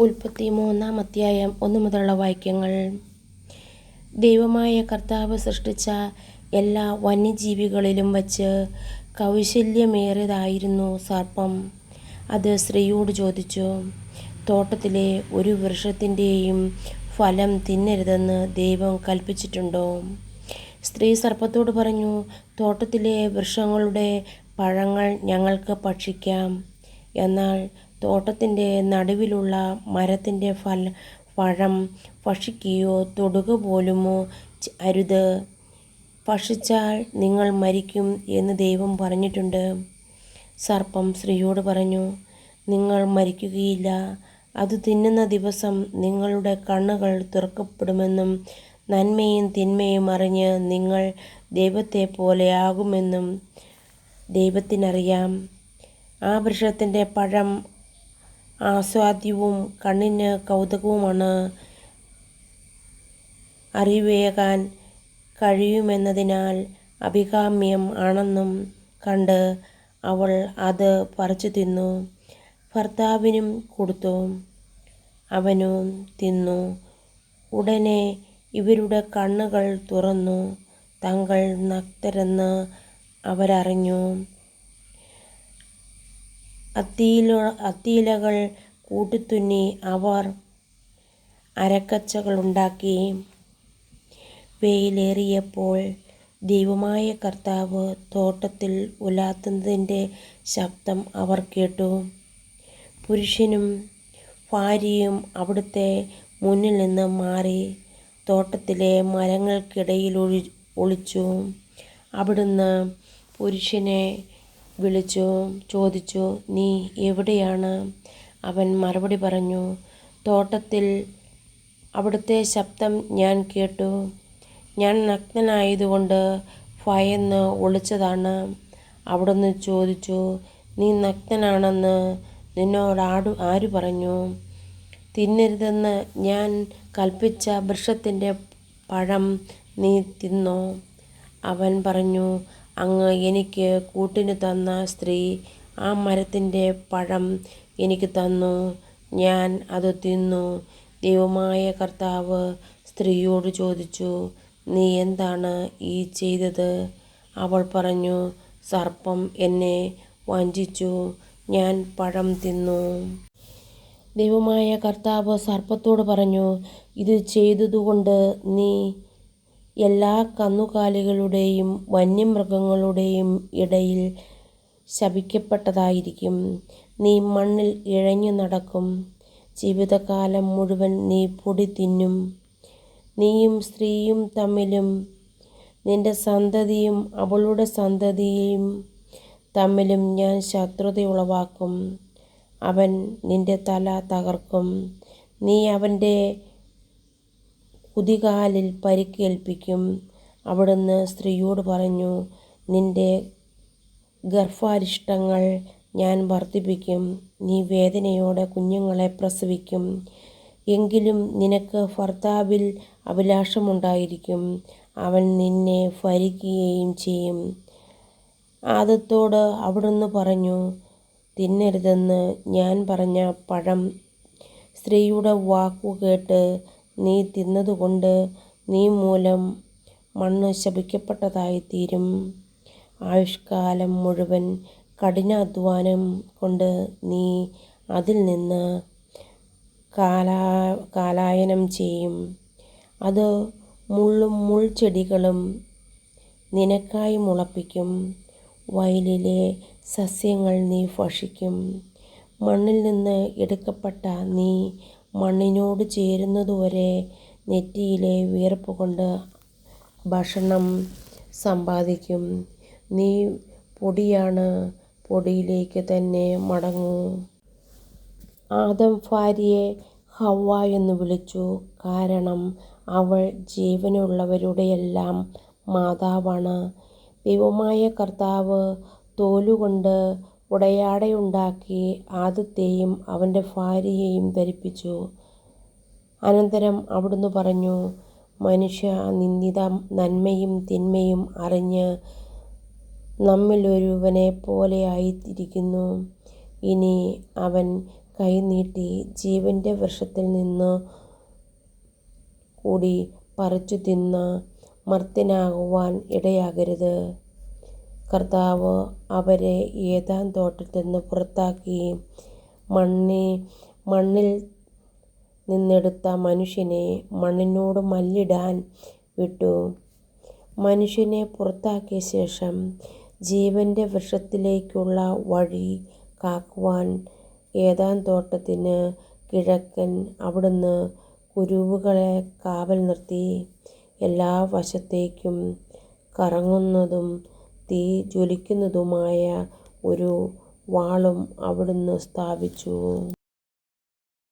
ഉൽപ്പത്തി 3-ാം അധ്യായം 1 മുതലുള്ള വാക്യങ്ങൾ. ദൈവമായ കർത്താവ് സൃഷ്ടിച്ച എല്ലാ വന്യജീവികളിലും വച്ച് കൗശല്യമേറിയതായിരുന്നു സർപ്പം. അത് സ്ത്രീയോട് ചോദിച്ചു, തോട്ടത്തിലെ ഒരു വൃക്ഷത്തിൻ്റെയും ഫലം തിന്നരുതെന്ന് ദൈവം കൽപ്പിച്ചിട്ടുണ്ടോ? സ്ത്രീ സർപ്പത്തോട് പറഞ്ഞു, തോട്ടത്തിലെ വൃക്ഷങ്ങളുടെ പഴങ്ങൾ ഞങ്ങൾക്ക് ഭക്ഷിക്കാം. എന്നാൽ തോട്ടത്തിൻ്റെ നടുവിലുള്ള മരത്തിൻ്റെ പഴം ഭക്ഷിക്കുകയോ തൊടുക പോലുമോ അരുത്. ഭക്ഷിച്ചാൽ നിങ്ങൾ മരിക്കും എന്ന് ദൈവം പറഞ്ഞിട്ടുണ്ട്. സർപ്പം സ്ത്രീയോട് പറഞ്ഞു, നിങ്ങൾ മരിക്കുകയില്ല. അത് തിന്നുന്ന ദിവസം നിങ്ങളുടെ കണ്ണുകൾ തുറക്കപ്പെടുമെന്നും നന്മയും തിന്മയും അറിഞ്ഞ് നിങ്ങൾ ദൈവത്തെപ്പോലെ ആകുമെന്നും ദൈവത്തിനറിയാം. ആ വൃക്ഷത്തിൻ്റെ പഴം ആസ്വാദ്യവും കണ്ണിന് കൗതുകവുമാണ്. അറിവേകാൻ കഴിയുമെന്നതിനാൽ അഭികാമ്യം ആണെന്നും കണ്ട് അവൾ അത് പറിച്ചു തിന്നു. ഭർത്താവിനും കൊടുത്തു, അവനും തിന്നു. ഉടനെ ഇവരുടെ കണ്ണുകൾ തുറന്നു, തങ്ങൾ നഗ്നരെന്ന് അവരറിഞ്ഞു. അത്തിയിലകൾ കൂട്ടിത്തുന്നി അവർ അരക്കച്ചകളുണ്ടാക്കി. വെയിലേറിയപ്പോൾ ദൈവമായ കർത്താവ് തോട്ടത്തിൽ ഉലാത്തുന്നതിൻ്റെ ശബ്ദം അവർ കേട്ടു. പുരുഷനും ഭാര്യയും അവിടുത്തെ മുന്നിൽ നിന്ന് മാറി തോട്ടത്തിലെ മരങ്ങൾക്കിടയിൽ ഒളിച്ചു. അവിടുന്ന് പുരുഷനെ വിളിച്ചു ചോദിച്ചു, നീ എവിടെയാണ്? അവൻ മറുപടി പറഞ്ഞു, തോട്ടത്തിൽ അവിടുത്തെ ശബ്ദം ഞാൻ കേട്ടു. ഞാൻ നഗ്നനായതുകൊണ്ട് ഭയന്ന് ഒളിച്ചതാണ്. അവിടുന്ന് ചോദിച്ചു, നീ നഗ്നനാണെന്ന് നിന്നോട് ആര് പറഞ്ഞു? തിന്നരുതെന്ന് ഞാൻ കൽപ്പിച്ച വൃക്ഷത്തിൻ്റെ പഴം നീ തിന്നോ? അവൻ പറഞ്ഞു, അങ്ങ് എനിക്ക് കൂട്ടിന് തന്ന സ്ത്രീ ആ മരത്തിൻ്റെ പഴം എനിക്ക് തന്നു. ഞാൻ അത് തിന്നു. ദൈവമായ കർത്താവ് സ്ത്രീയോട് ചോദിച്ചു, നീ എന്താണ് ഈ ചെയ്തത്? അവൾ പറഞ്ഞു, സർപ്പം എന്നെ വഞ്ചിച്ചു, ഞാൻ പഴം തിന്നു. ദൈവമായ കർത്താവ് സർപ്പത്തോട് പറഞ്ഞു, ഇത് ചെയ്തതുകൊണ്ട് നീ എല്ലാ കന്നുകാലികളുടെയും വന്യമൃഗങ്ങളുടെയും ഇടയിൽ ശപിക്കപ്പെട്ടതായിരിക്കും. നീ മണ്ണിൽ ഇഴഞ്ഞു നടക്കും. ജീവിതകാലം മുഴുവൻ നീ പൊടി തിന്നും. നീയും സ്ത്രീയും തമ്മിലും നിന്റെ സന്തതിയും അവളുടെ സന്തതിയും തമ്മിലും ഞാൻ ശത്രുത ഉളവാക്കും. അവൻ നിന്റെ തല തകർക്കും, നീ അവൻ്റെ കുതികാലിൽ പരിക്കേൽപ്പിക്കും. അവിടുന്ന് സ്ത്രീയോട് പറഞ്ഞു, നിന്റെ ഗർഭാരിഷ്ടങ്ങൾ ഞാൻ വർദ്ധിപ്പിക്കും. നീ വേദനയോടെ കുഞ്ഞുങ്ങളെ പ്രസവിക്കും. എങ്കിലും നിനക്ക് ഭർത്താവിൽ അഭിലാഷമുണ്ടായിരിക്കും, അവൻ നിന്നെ ഭരിക്കുകയും ചെയ്യും. ആദത്തോട് അവിടുന്ന് പറഞ്ഞു, തിന്നരുതെന്ന് ഞാൻ പറഞ്ഞ പഴം സ്ത്രീയുടെ വാക്കുകേട്ട് നീ തിന്നതുകൊണ്ട് നീ മൂലം മണ്ണ് ശപിക്കപ്പെട്ടതായിത്തീരും. ആയുഷ്കാലം മുഴുവൻ കഠിനാധ്വാനം കൊണ്ട് നീ അതിൽ നിന്ന് കാലായനം ചെയ്യും. അത് മുള്ളും മുൾച്ചെടികളും നിനക്കായി മുളപ്പിക്കും. വയലിലെ സസ്യങ്ങൾ നീ ഭക്ഷിക്കും. മണ്ണിൽ നിന്ന് എടുക്കപ്പെട്ട നീ മണ്ണിനോട് ചേരുന്നതുവരെ നെറ്റിയിലെ വിയർപ്പ് കൊണ്ട് ഭക്ഷണം സമ്പാദിക്കും. നീ പൊടിയാണ്, പൊടിയിലേക്ക് തന്നെ മടങ്ങൂ. ആദം ഭാര്യയെ ഹവ്വ എന്ന് വിളിച്ചു, കാരണം അവൾ ജീവനുള്ളവരുടെയെല്ലാം മാതാവാണ്. ദൈവമായ കർത്താവ് തോലുകൊണ്ട് ഉടയാടയുണ്ടാക്കി ആദത്തെയും അവൻ്റെ ഭാര്യയെയും ധരിപ്പിച്ചു. അനന്തരം അവിടുന്ന് പറഞ്ഞു, മനുഷ്യ നിന്ദിത നന്മയും തിന്മയും അറിഞ്ഞ് നമ്മിലൊരുവനെ പോലെയായിരിക്കുന്നു. ഇനി അവൻ കൈ നീട്ടി ജീവന്റെ വൃക്ഷത്തിൽ നിന്നു കൂടി പറിച്ചു തിന്ന മർത്യനാകുവാൻ ഇടയാകരുത്. കർത്താവ് അവരെ ഏദാൻ തോട്ടത്തിൽ നിന്ന് പുറത്താക്കി മണ്ണിൽ നിന്നെടുത്ത മനുഷ്യനെ മണ്ണിനോട് മല്ലിടാൻ വിട്ടു. മനുഷ്യനെ പുറത്താക്കിയ ശേഷം ജീവന്റെ വൃക്ഷത്തിലേക്കുള്ള വഴി കാക്കുവാൻ ഏദാൻ തോട്ടത്തിന് കിഴക്കൻ അവിടുന്ന് കുരുവുകളെ കാവൽ നിർത്തി. എല്ലാ വശത്തേക്കും കറങ്ങുന്നതും തീ ജ്വലിക്കുന്നതുമായ ഒരു വാളും അവിടുന്ന് സ്ഥാപിച്ചു.